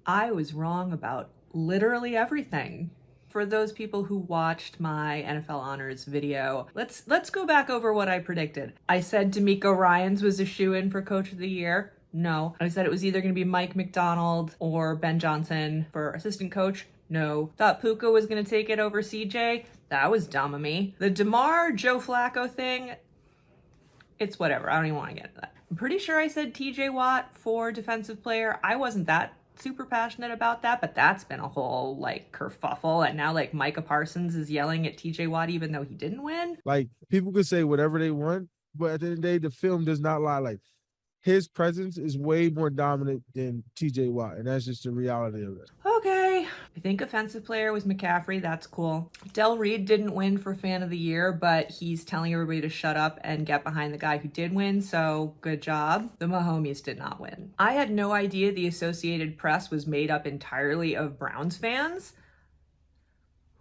I was wrong about literally everything. For those people who watched my NFL honors video, let's go back over what I predicted. I said DeMeco Ryans was a shoo-in for Coach of the Year. No. I said it was either going to be Mike McDonald or Ben Johnson for assistant coach. No. Thought Puka was going to take it over CJ. That was dumb of me. The DeMar Joe Flacco thing, it's whatever. I don't even want to get into that. I'm pretty sure I said TJ Watt for defensive player. I wasn't that super passionate about that, but that's been a whole like kerfuffle. And now like Micah Parsons is yelling at TJ Watt even though he didn't win. Like, people could say whatever they want, but at the end of the day, the film does not lie. Like, his presence is way more dominant than TJ Watt, and that's just the reality of it. Okay. I think offensive player was McCaffrey. That's cool. Del Reed didn't win for fan of the year, but he's telling everybody to shut up and get behind the guy who did win, so good job. The Mahomies did not win. I had no idea the Associated Press was made up entirely of Browns fans.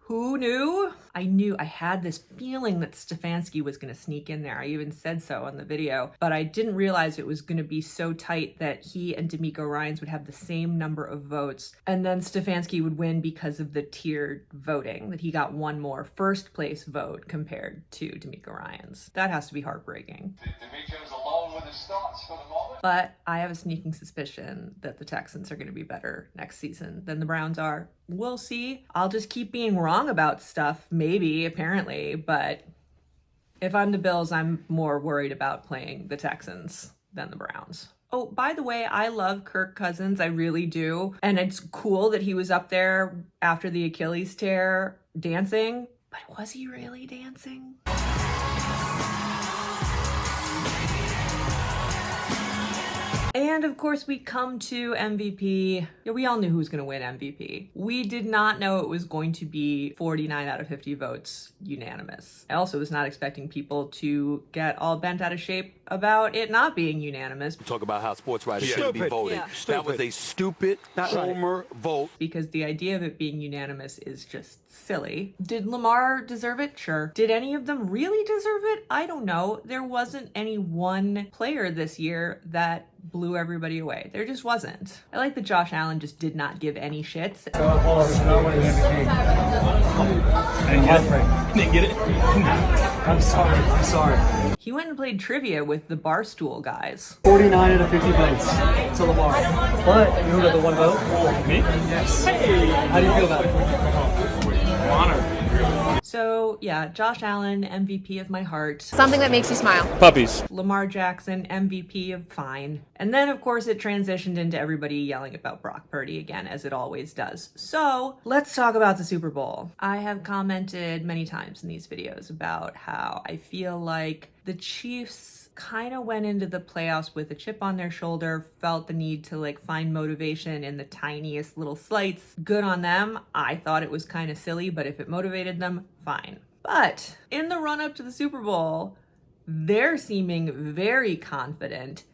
Who knew? I had this feeling that Stefanski was going to sneak in there. I even said so on the video, but I didn't realize it was going to be so tight that he and DeMeco Ryans would have the same number of votes. And then Stefanski would win because of the tiered voting, that he got one more first place vote compared to DeMeco Ryans. That has to be heartbreaking. DeMeco's alone with his thoughts for the moment. But I have a sneaking suspicion that the Texans are going to be better next season than the Browns are. We'll see. I'll just keep being wrong about stuff, maybe, apparently, but if I'm the Bills, I'm more worried about playing the Texans than the Browns. Oh, by the way, I love Kirk Cousins. I really do. And it's cool that he was up there after the Achilles tear dancing. But was he really dancing? And of course, we come to MVP. Yeah, we all knew who was going to win MVP. We did not know it was going to be 49 out of 50 votes unanimous. I also was not expecting people to get all bent out of shape about it not being unanimous. Talk about how sports writers shouldn't be voting. Yeah. That was a stupid homer vote. Because the idea of it being unanimous is just silly. Did Lamar deserve it? Sure. Did any of them really deserve it? I don't know. There wasn't any one player this year that blew everybody away. There just wasn't. I like that Josh Allen just did not give any shits. Didn't get it? I'm sorry. He went and played trivia with the Barstool guys. 49 out of 50 votes to Lamar. But you got the one vote? Me? Yes. Hey! How do you feel about it? Honored. So yeah, Josh Allen, MVP of my heart. Something that makes you smile. Puppies. Lamar Jackson, MVP of fine. And then of course it transitioned into everybody yelling about Brock Purdy again, as it always does. So let's talk about the Super Bowl. I have commented many times in these videos about how I feel like the Chiefs kind of went into the playoffs with a chip on their shoulder, felt the need to like find motivation in the tiniest little slights. Good on them. I thought it was kind of silly, but if it motivated them, fine. But in the run up to the Super Bowl, they're seeming very confident,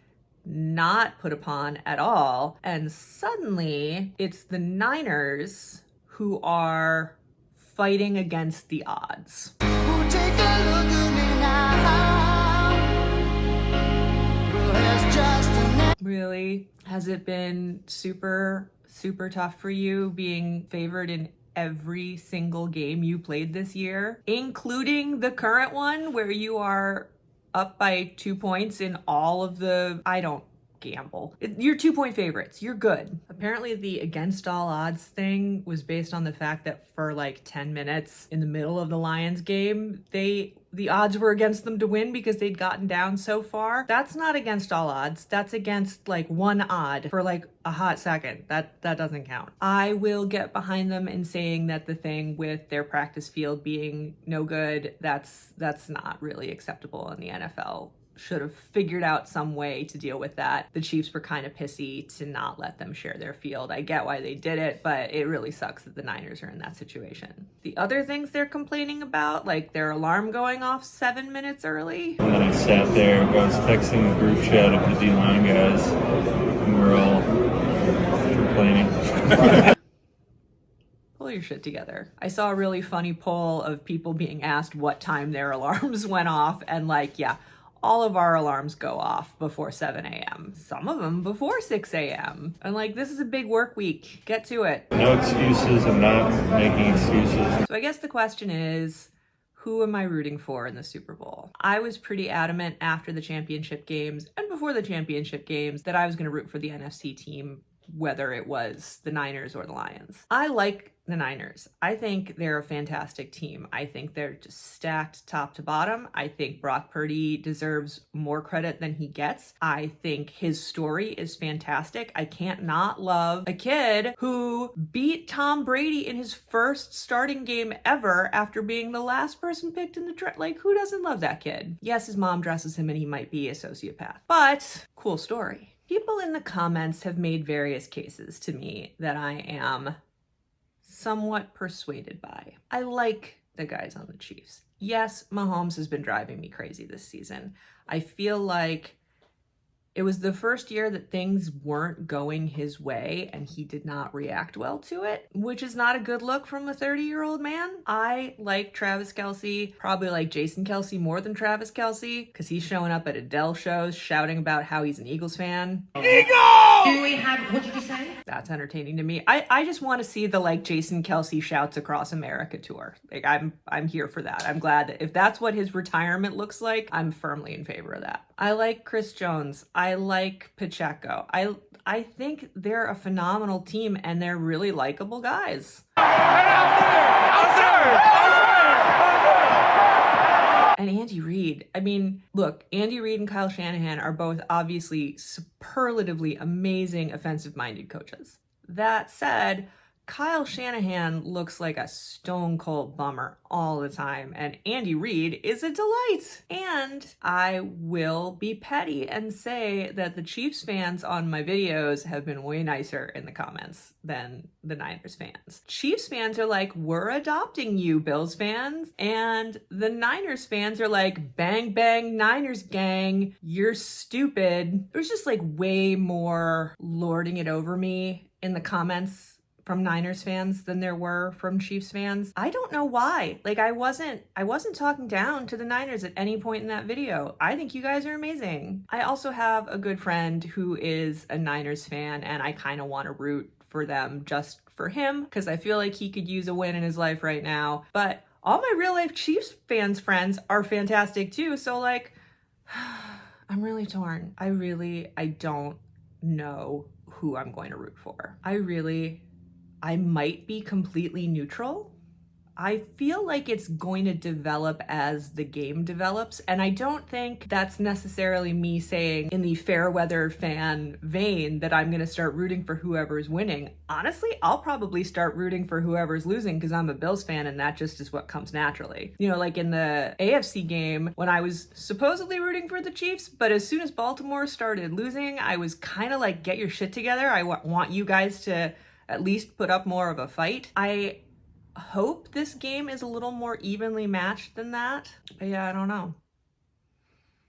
not put upon at all. And suddenly it's the Niners who are fighting against the odds. Really? Has it been super tough for you being favored in every single game you played this year, including the current one where you are up by 2 points in all of the, I don't gamble. You're 2-point favorites. You're good. Apparently the against all odds thing was based on the fact that for like 10 minutes in the middle of the Lions game, the odds were against them to win because they'd gotten down so far. That's not against all odds. That's against like one odd for like a hot second. That doesn't count. I will get behind them in saying that the thing with their practice field being no good, that's not really acceptable in the NFL. Should have figured out some way to deal with that. The Chiefs were kind of pissy to not let them share their field. I get why they did it, but it really sucks that the Niners are in that situation. The other things they're complaining about, like their alarm going off 7 minutes early. And then I sat there, I was texting the group chat of the D-line guys, and we were all complaining. Pull your shit together. I saw a really funny poll of people being asked what time their alarms went off, and like, yeah, all of our alarms go off before 7 a.m. Some of them before 6 a.m. And like, this is a big work week. Get to it. No excuses. I'm not making excuses. So I guess the question is, who am I rooting for in the Super Bowl? I was pretty adamant after the championship games and before the championship games that I was going to root for the NFC team, whether it was the Niners or the Lions. I like the Niners. I think they're a fantastic team. I think they're just stacked top to bottom. I think Brock Purdy deserves more credit than he gets. I think his story is fantastic. I can't not love a kid who beat Tom Brady in his first starting game ever after being the last person picked in the draft. Like, who doesn't love that kid? Yes, his mom dresses him and he might be a sociopath, but cool story. People in the comments have made various cases to me that I am somewhat persuaded by. I like the guys on the Chiefs. Yes, Mahomes has been driving me crazy this season. I feel like it was the first year that things weren't going his way and he did not react well to it, which is not a good look from a 30-year-old man. I like Travis Kelce, probably like Jason Kelce more than Travis Kelce, because he's showing up at Adele shows shouting about how he's an Eagles fan. Do we have, what did you say? That's entertaining to me. I just want to see the like Jason Kelce shouts across America tour. Like I'm here for that. I'm glad that if that's what his retirement looks like, I'm firmly in favor of that. I like Chris Jones. I like Pacheco. I think they're a phenomenal team and they're really likable guys. And Andy Reid. I mean, look, Andy Reid and Kyle Shanahan are both obviously superlatively amazing offensive-minded coaches. That said, Kyle Shanahan looks like a stone cold bummer all the time, and Andy Reid is a delight. And I will be petty and say that the Chiefs fans on my videos have been way nicer in the comments than the Niners fans. Chiefs fans are like, we're adopting you, Bills fans. And the Niners fans are like, bang, bang, Niners gang, you're stupid. There's just like way more lording it over me in the comments from Niners fans than there were from Chiefs fans. I don't know why. Like I wasn't talking down to the Niners at any point in that video. I think you guys are amazing. I also have a good friend who is a Niners fan and I kind of want to root for them just for him because I feel like he could use a win in his life right now. But all my real life Chiefs fans friends are fantastic too. So like, I'm really torn. I don't know who I'm going to root for. I might be completely neutral. I feel like it's going to develop as the game develops, and I don't think that's necessarily me saying in the fair weather fan vein that I'm going to start rooting for whoever's winning. Honestly, I'll probably start rooting for whoever's losing because I'm a Bills fan and that just is what comes naturally. You know, like in the AFC game when I was supposedly rooting for the Chiefs, but as soon as Baltimore started losing, I was kind of like, get your shit together. I want you guys to at least put up more of a fight. I hope this game is a little more evenly matched than that. But yeah, I don't know.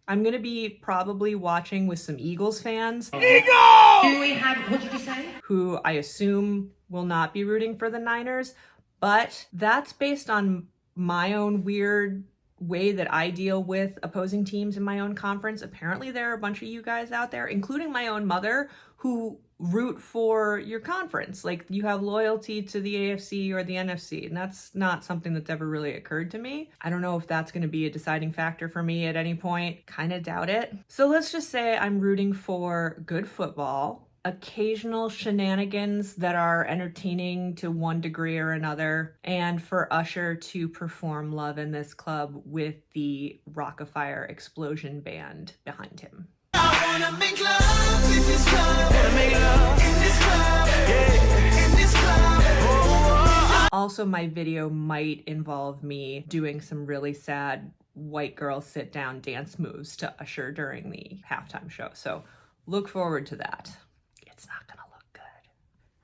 I'm gonna be probably watching with some Eagles fans. Eagles! Do we have, what did you say? Who I assume will not be rooting for the Niners, but that's based on my own weird way that I deal with opposing teams in my own conference. Apparently there are a bunch of you guys out there, including my own mother, who root for your conference. Like you have loyalty to the AFC or the NFC, and that's not something that's ever really occurred to me. I don't know if that's going to be a deciding factor for me at any point. Kind of doubt it. So let's just say I'm rooting for good football, occasional shenanigans that are entertaining to one degree or another, and for Usher to perform Love in This Club with the Rock-afire Explosion band behind him. I wanna make love in this club. Wanna make love in this club. Yeah. In this club. Oh. Also, my video might involve me doing some really sad white girl sit down dance moves to Usher during the halftime show. So look forward to that. It's not gonna look good.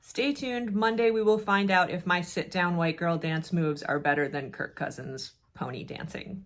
Stay tuned. Monday we will find out if my sit down white girl dance moves are better than Kirk Cousins' pony dancing.